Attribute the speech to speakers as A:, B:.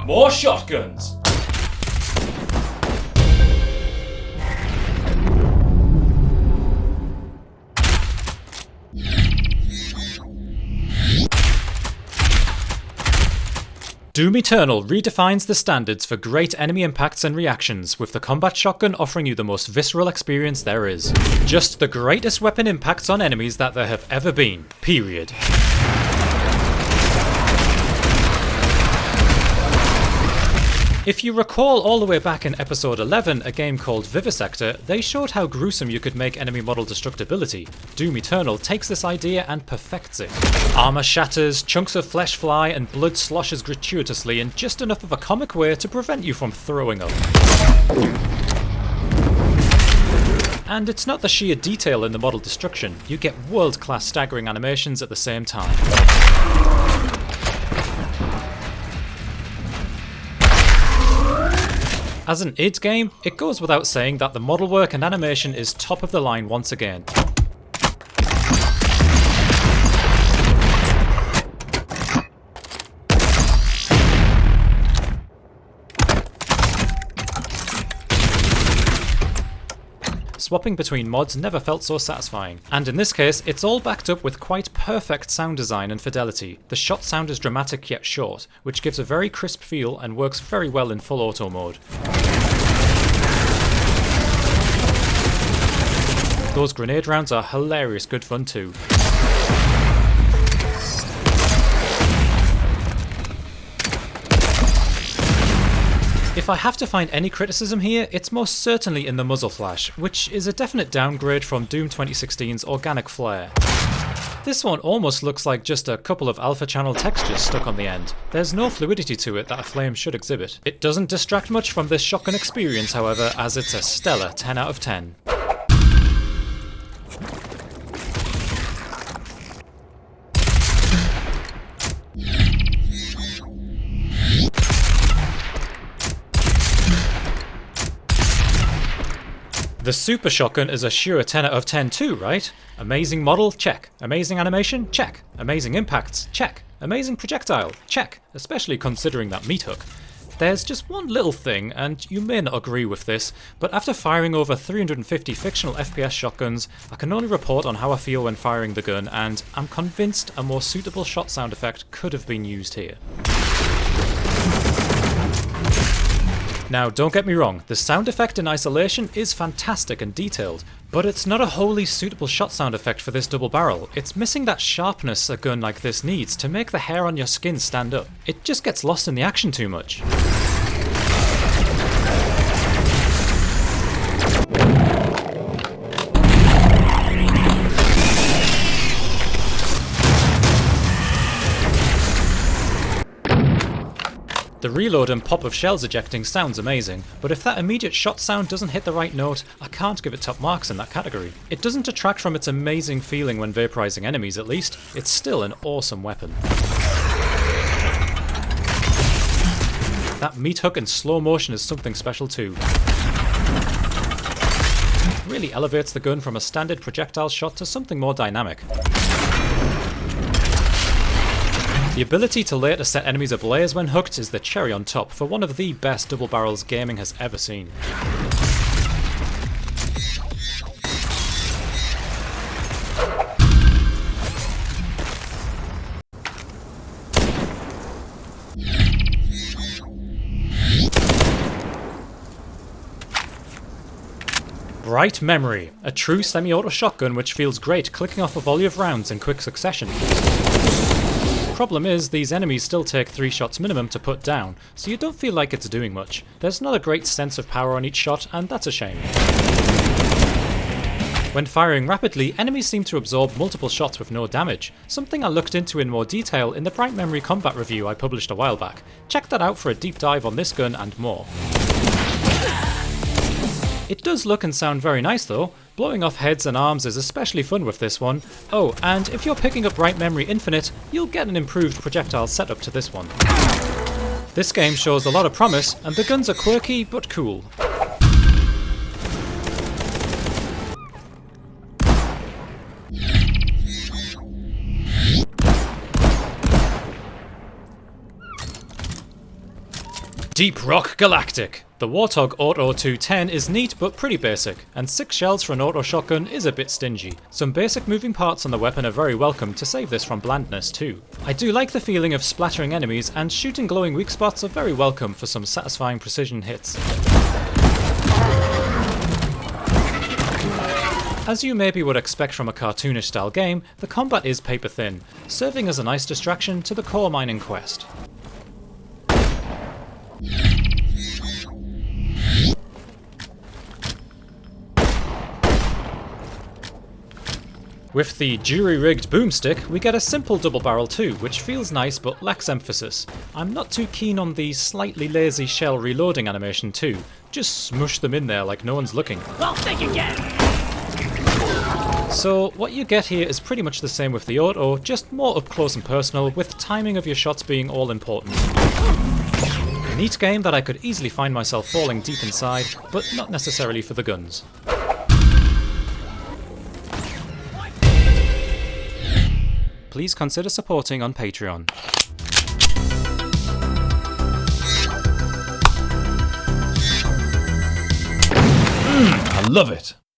A: More shotguns! Doom Eternal redefines the standards for great enemy impacts and reactions, with the combat shotgun offering you the most visceral experience there is. Just the greatest weapon impacts on enemies that there have ever been, period. If you recall all the way back in episode 11, a game called Vivisector, they showed how gruesome you could make enemy model destructibility. Doom Eternal takes this idea and perfects it. Armour shatters, chunks of flesh fly, and blood sloshes gratuitously in just enough of a comic way to prevent you from throwing up. And it's not the sheer detail in the model destruction, you get world-class staggering animations at the same time. As an id game, it goes without saying that the model work and animation is top of the line once again. Swapping between mods never felt so satisfying, and in this case it's all backed up with quite perfect sound design and fidelity. The shot sound is dramatic yet short, which gives a very crisp feel and works very well in full auto mode. Those grenade rounds are hilarious good fun too. If I have to find any criticism here, it's most certainly in the muzzle flash, which is a definite downgrade from Doom 2016's organic flare. This one almost looks like just a couple of alpha channel textures stuck on the end. There's no fluidity to it that a flame should exhibit. It doesn't distract much from this shotgun experience, however, as it's a stellar 10 out of 10. The Super Shotgun is a sure 10 out of 10 too, right? Amazing model? Check. Amazing animation? Check. Amazing impacts? Check. Amazing projectile? Check. Especially considering that meat hook. There's just one little thing, and you may not agree with this, but after firing over 350 fictional FPS shotguns, I can only report on how I feel when firing the gun, and I'm convinced a more suitable shot sound effect could have been used here. Now, don't get me wrong, the sound effect in isolation is fantastic and detailed, but it's not a wholly suitable shot sound effect for this double barrel. It's missing that sharpness a gun like this needs to make the hair on your skin stand up. It just gets lost in the action too much. The reload and pop of shells ejecting sounds amazing, but if that immediate shot sound doesn't hit the right note, I can't give it top marks in that category. It doesn't detract from its amazing feeling when vaporizing enemies at least, it's still an awesome weapon. That meat hook in slow motion is something special too. It really elevates the gun from a standard projectile shot to something more dynamic. The ability to later set enemies ablaze when hooked is the cherry on top for one of the best double barrels gaming has ever seen. Bright Memory, a true semi-auto shotgun which feels great clicking off a volley of rounds in quick succession. Problem is, these enemies still take 3 shots minimum to put down, so you don't feel like it's doing much. There's not a great sense of power on each shot, and that's a shame. When firing rapidly, enemies seem to absorb multiple shots with no damage, something I looked into in more detail in the Bright Memory combat review I published a while back. Check that out for a deep dive on this gun and more. It does look and sound very nice though. Blowing off heads and arms is especially fun with this one. Oh, and if you're picking up Bright Memory Infinite, you'll get an improved projectile setup to this one. This game shows a lot of promise, and the guns are quirky but cool. Deep Rock Galactic. The Warthog Auto 210 is neat but pretty basic, and 6 shells for an auto shotgun is a bit stingy. Some basic moving parts on the weapon are very welcome to save this from blandness too. I do like the feeling of splattering enemies, and shooting glowing weak spots are very welcome for some satisfying precision hits. As you maybe would expect from a cartoonish style game, the combat is paper thin, serving as a nice distraction to the core mining quest. With the jury-rigged Boomstick, we get a simple double barrel too, which feels nice but lacks emphasis. I'm not too keen on the slightly lazy shell reloading animation too. Just smush them in there like no one's looking.
B: Well, think again!
A: So what you get here is pretty much the same with the auto, just more up close and personal, with timing of your shots being all important. A neat game that I could easily find myself falling deep inside, but not necessarily for the guns. Please consider supporting on Patreon.
C: I love it!